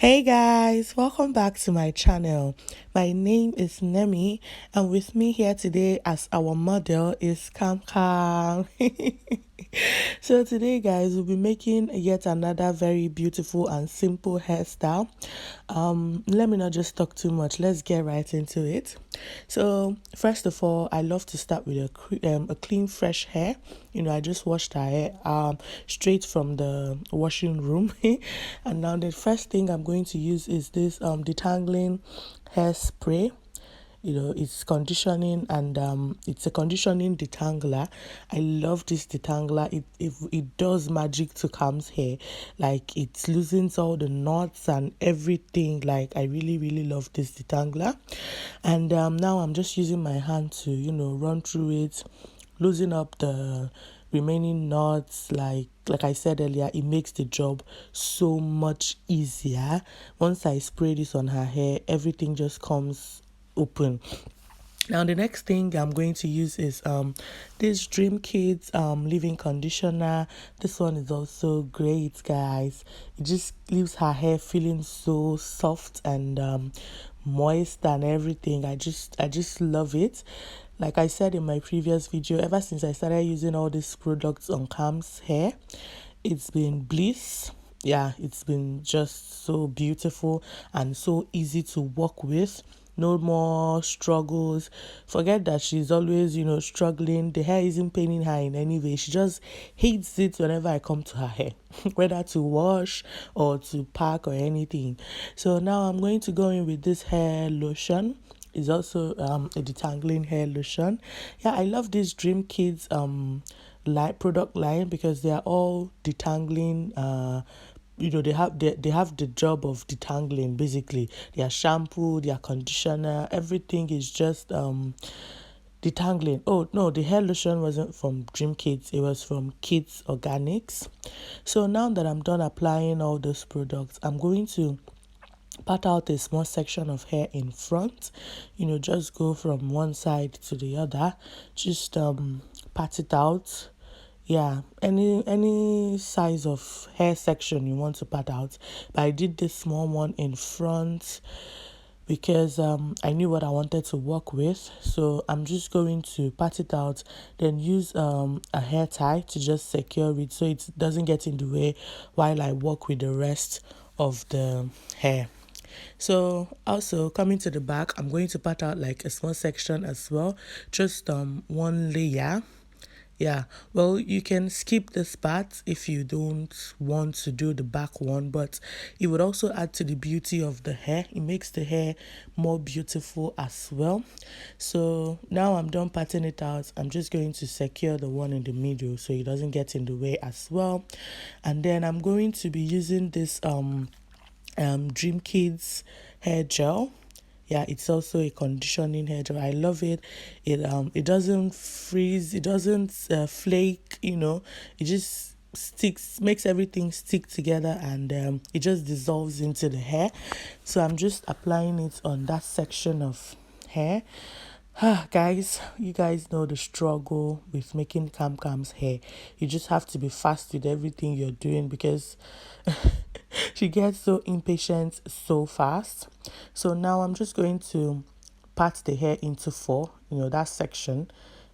Hey guys, welcome back to my channel. My name is Nemi, and with me here today as our model is Cam Cam. So today guys, we'll be making yet another very beautiful and simple hairstyle. Let me not just talk too much, let's get right into it. So first of all, I love to start with a clean fresh hair. I just washed her hair straight from the washing room. And now the first thing I'm going to use is this Detangling hair spray. It's conditioning, and it's a conditioning detangler. I love this detangler. It does magic to Cam's hair. Like, it loosens all the knots and everything. Like, I really love this detangler. And now I'm just using my hand to run through it, loosen up the remaining knots. Like I said earlier, it makes the job so much easier. Once I spray this on her hair, everything just comes open. Now the next thing I'm going to use is this Dream Kids leave-in conditioner. This one is also great, guys. It just leaves her hair feeling so soft and moist and everything. I just love it. Like I said in my previous video, ever since I started using all these products on Cam's hair, it's been bliss. Yeah, it's been just so beautiful and so easy to work with. No more struggles. Forget that she's always, struggling. The hair isn't paining her in any way. She just hates it whenever I come to her hair, whether to wash or to pack or anything. So now I'm going to go in with this hair lotion. It's also a detangling hair lotion. Yeah, I love this Dream Kids product line because they are all detangling. They have the job of detangling. Basically, their shampoo, their conditioner, everything is just detangling. Oh no, the hair lotion wasn't from Dream Kids, it was from Kids Organics. So now that I'm done applying all those products, I'm going to part out a small section of hair in front. Just go from one side to the other. Just pat it out. Yeah, any size of hair section you want to pat out, but I did this small one in front because I knew what I wanted to work with. So I'm just going to pat it out, then use a hair tie to just secure it so it doesn't get in the way while I work with the rest of the hair. So also coming to the back, I'm going to pat out like a small section as well, just one layer. Yeah, well, you can skip this part if you don't want to do the back one, but it would also add to the beauty of the hair. It makes the hair more beautiful as well. So now I'm done patting it out. I'm just going to secure the one in the middle so it doesn't get in the way as well. And then I'm going to be using this Dream Kids hair gel. Yeah, it's also a conditioning hair gel. I love it. It doesn't freeze, it doesn't flake. It just sticks, makes everything stick together, and it just dissolves into the hair. So I'm just applying it on that section of hair. Guys, you guys know the struggle with making Cam's hair. You just have to be fast with everything you're doing because she gets so impatient so fast. So now I'm just going to part the hair into four, that section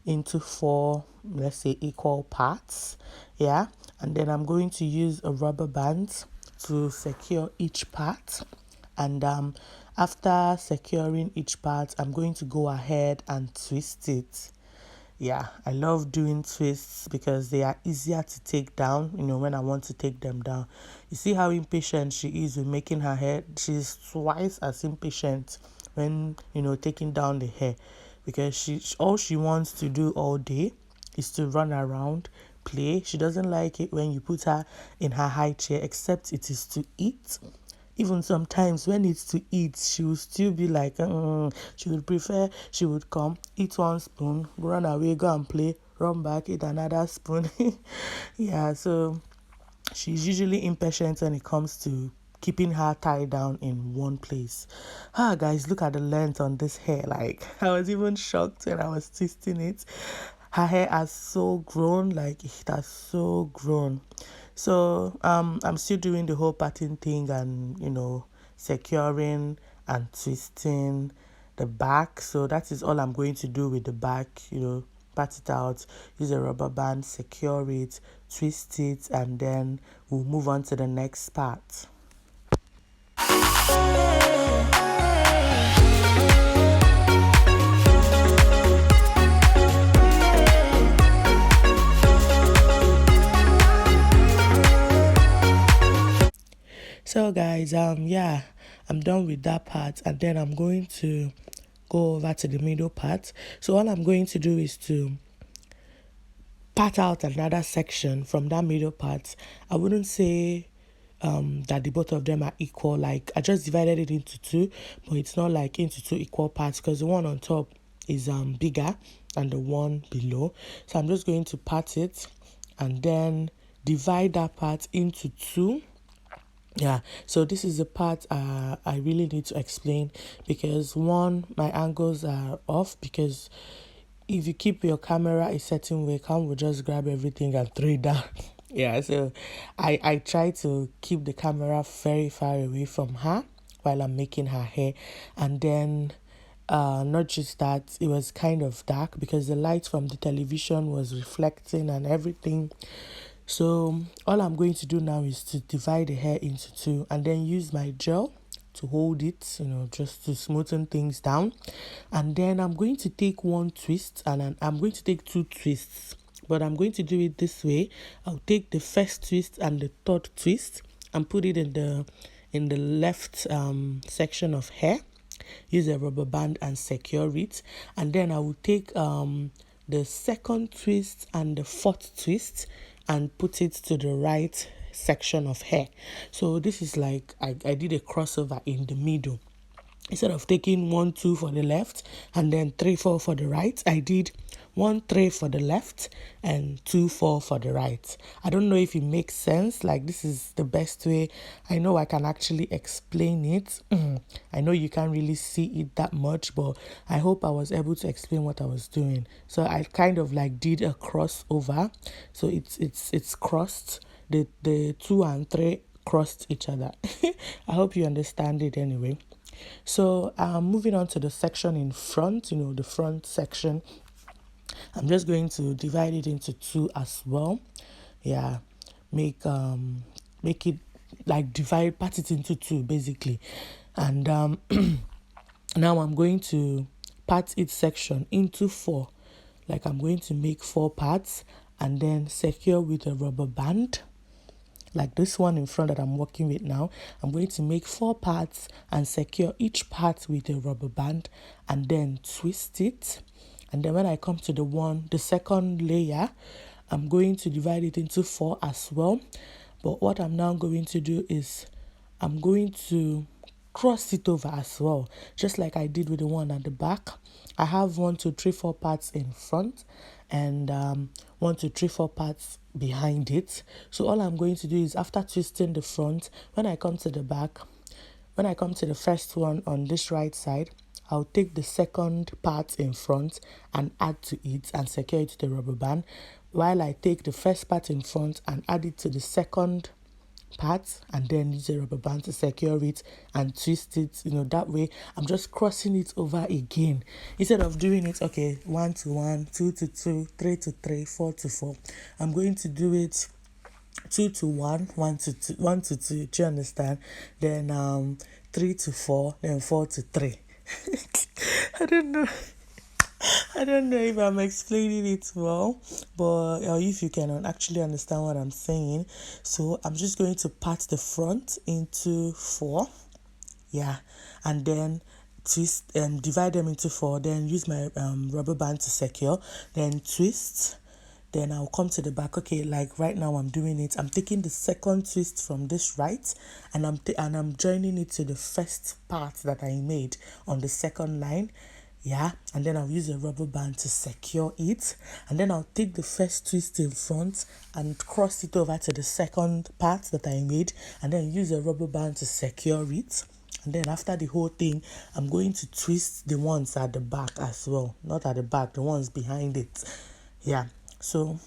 into four, let's say, equal parts. Yeah. And then I'm going to use a rubber band to secure each part. And after securing each part, I'm going to go ahead and twist it. Yeah, I love doing twists because they are easier to take down, when I want to take them down. You see how impatient she is with making her hair? She's twice as impatient when, taking down the hair, because all she wants to do all day is to run around, play. She doesn't like it when you put her in her high chair, except it is to eat. Even sometimes when it's to eat, she will still be like, she would prefer, she would come, eat one spoon, run away, go and play, run back, eat another spoon. Yeah, so she's usually impatient when it comes to keeping her tied down in one place. Guys, look at the length on this hair. Like, I was even shocked when I was twisting it. Her hair has so grown, like it has so grown. So I'm still doing the whole parting thing and securing and twisting the back. So that is all I'm going to do with the back, pat it out, use a rubber band, secure it, twist it, and then we'll move on to the next part. So guys, I'm done with that part, and then I'm going to go over to the middle part. So all I'm going to do is to part out another section from that middle part. I wouldn't say that the both of them are equal. Like, I just divided it into two, but it's not like into two equal parts, because the one on top is bigger than the one below. So I'm just going to part it and then divide that part into two. Yeah, so this is the part I really need to explain, because one, my angles are off, because if you keep your camera a certain way, Cam will just grab everything and throw it down. Yeah, so I try to keep the camera very far away from her while I'm making her hair. And then not just that, it was kind of dark because the light from the television was reflecting and everything. So all I'm going to do now is to divide the hair into two and then use my gel to hold it, just to smoothen things down. And then I'm going to take one twist, and I'm going to take two twists, but I'm going to do it this way. I'll take the first twist and the third twist and put it in the left section of hair. Use a rubber band and secure it. And then I will take the second twist and the fourth twist and put it to the right section of hair. So this is like I did a crossover in the middle. Instead of taking 1, 2 for the left and then 3, 4 for the right, I did 1, 3 for the left and 2, 4 for the right. I don't know if it makes sense. Like, this is the best way. I know I can actually explain it. I know you can't really see it that much, but I hope I was able to explain what I was doing. So I kind of like did a crossover. So it's crossed. The 2 and 3 crossed each other. I hope you understand it anyway. So moving on to the section in front, the front section, I'm just going to divide it into two as well. Yeah, make it like part it into two basically. And now I'm going to part each section into 4. Like, I'm going to make 4 parts and then secure with a rubber band. Like this one in front that I'm working with now, I'm going to make 4 parts and secure each part with a rubber band and then twist it. And then when I come to the second layer, I'm going to divide it into 4 as well. But what I'm now going to do is I'm going to cross it over as well, just like I did with the one at the back. I have 1, 2, 3, 4 parts in front and 1, 2, 3, 4 parts behind it. So all I'm going to do is, after twisting the front, when I come to the back, when I come to the first one on this right side, I'll take the second part in front and add to it and secure it to the rubber band, while I take the first part in front and add it to the second part and then use a rubber band to secure it and twist it. That way I'm just crossing it over again, instead of doing it 1 to 1, 2 to 2, 3 to 3, 4 to 4. I'm going to do it 2 to 1, 1 to 2, 1 to 2. Do you understand? Then 3 to 4, then 4 to 3. I don't know if I'm explaining it well, but if you can actually understand what I'm saying. So I'm just going to part the front into 4, and then twist and divide them into 4, then use my rubber band to secure, then twist. Then I'll come to the back. Like right now I'm doing it. I'm taking the second twist from this right, and I'm joining it to the first part that I made on the second line. And then I'll use a rubber band to secure it, and then I'll take the first twist in front and cross it over to the second part that I made, and then use a rubber band to secure it. And then after the whole thing, I'm going to twist the ones at the back as well. Not at the back, the ones behind it. So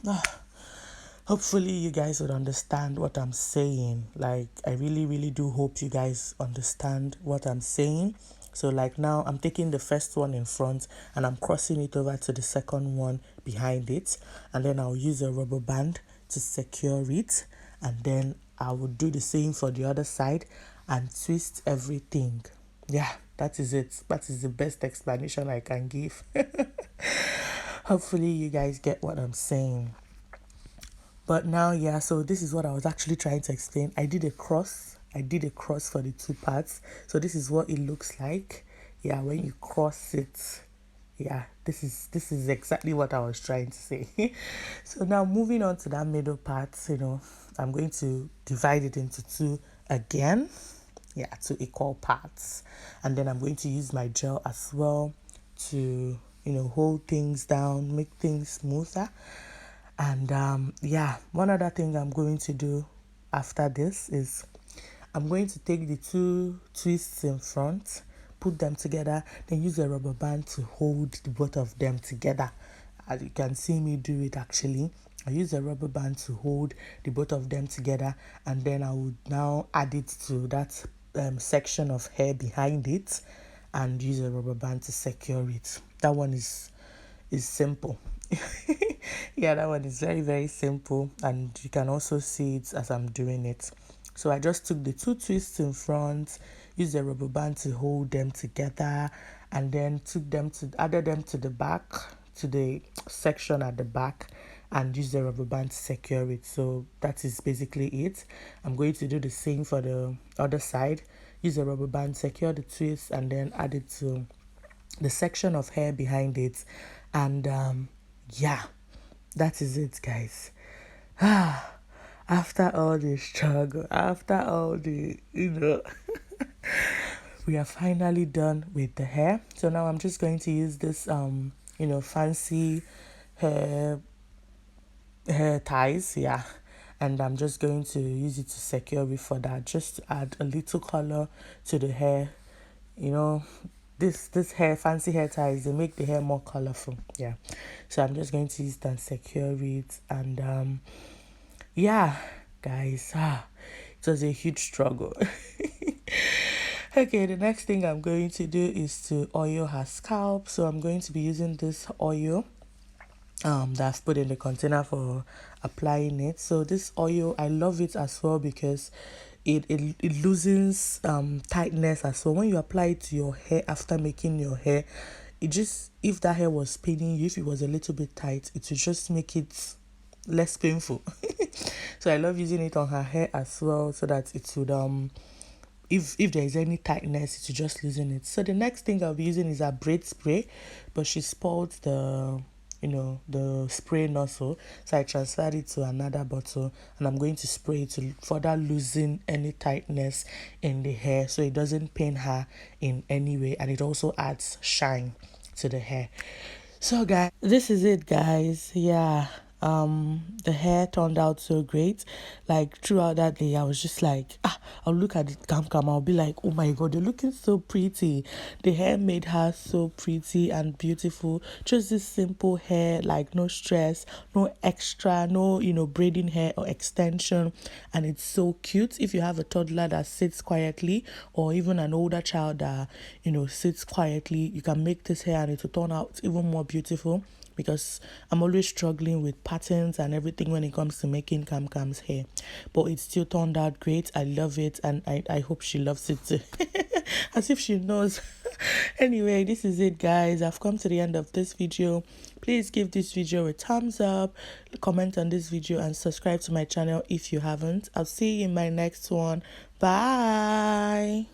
Hopefully you guys would understand what I'm saying. Like, I really do hope you guys understand what I'm saying. So like now I'm taking the first one in front and I'm crossing it over to the second one behind it, and then I'll use a rubber band to secure it, and then I will do the same for the other side and twist everything. Yeah, that is it. That is the best explanation I can give. Hopefully you guys get what I'm saying. But now, yeah, so this is what I was actually trying to explain. I did a cross. For the two parts. So this is what it looks like. Yeah, when you cross it. Yeah, this is exactly what I was trying to say. So now moving on to that middle part, I'm going to divide it into two again. Yeah, two equal parts. And then I'm going to use my gel as well to, hold things down, make things smoother. And yeah, one other thing I'm going to do after this is I'm going to take the two twists in front, put them together, then use a rubber band to hold the both of them together. As you can see me do it actually. I use a rubber band to hold the both of them together, and then I would now add it to that section of hair behind it and use a rubber band to secure it. That one is simple. Yeah, that one is very simple, and you can also see it as I'm doing it. So I just took the two twists in front, used a rubber band to hold them together, and then added them to the back, to the section at the back, and use the rubber band to secure it. So that is basically it. I'm going to do the same for the other side. Use a rubber band, secure the twist, and then add it to the section of hair behind it. And yeah, that is it, guys. After all the struggle, after all the we are finally done with the hair. So now I'm just going to use this fancy hair ties, yeah, and I'm just going to use it to secure it for that, just to add a little color to the hair. This hair fancy hair ties, they make the hair more colorful. Yeah, so I'm just going to use it and secure it. And yeah, guys, it was a huge struggle. Okay, the next thing I'm going to do is to oil her scalp. So I'm going to be using this oil that I've put in the container for applying it. So this oil, I love it as well because it loosens tightness as well. When you apply it to your hair after making your hair, it just, if that hair was paining you, if it was a little bit tight, it would just make it less painful. So I love using it on her hair as well, so that it would if there is any tightness, it will just loosen it. So the next thing I'll be using is a braid spray, but she spoiled the spray nozzle, so I transferred it to another bottle, and I'm going to spray it to further loosen any tightness in the hair, so it doesn't pain her in any way, and it also adds shine to the hair. So guys, this is it, guys. Yeah, the hair turned out so great. Like throughout that day, I was just like, I'll look at the cam, I'll be like, oh my god, they're looking so pretty. The hair made her so pretty and beautiful. Just this simple hair, like no stress, no extra, no braiding hair or extension, and it's so cute. If you have a toddler that sits quietly, or even an older child that sits quietly, you can make this hair and it will turn out even more beautiful, because I'm always struggling with patterns and everything when it comes to making Cam's hair, but it still turned out great. I love it, and I hope she loves it too. As if she knows. Anyway, this is it, guys. I've come to the end of this video. Please give this video a thumbs up, comment on this video, and subscribe to my channel if you haven't. I'll see you in my next one. Bye.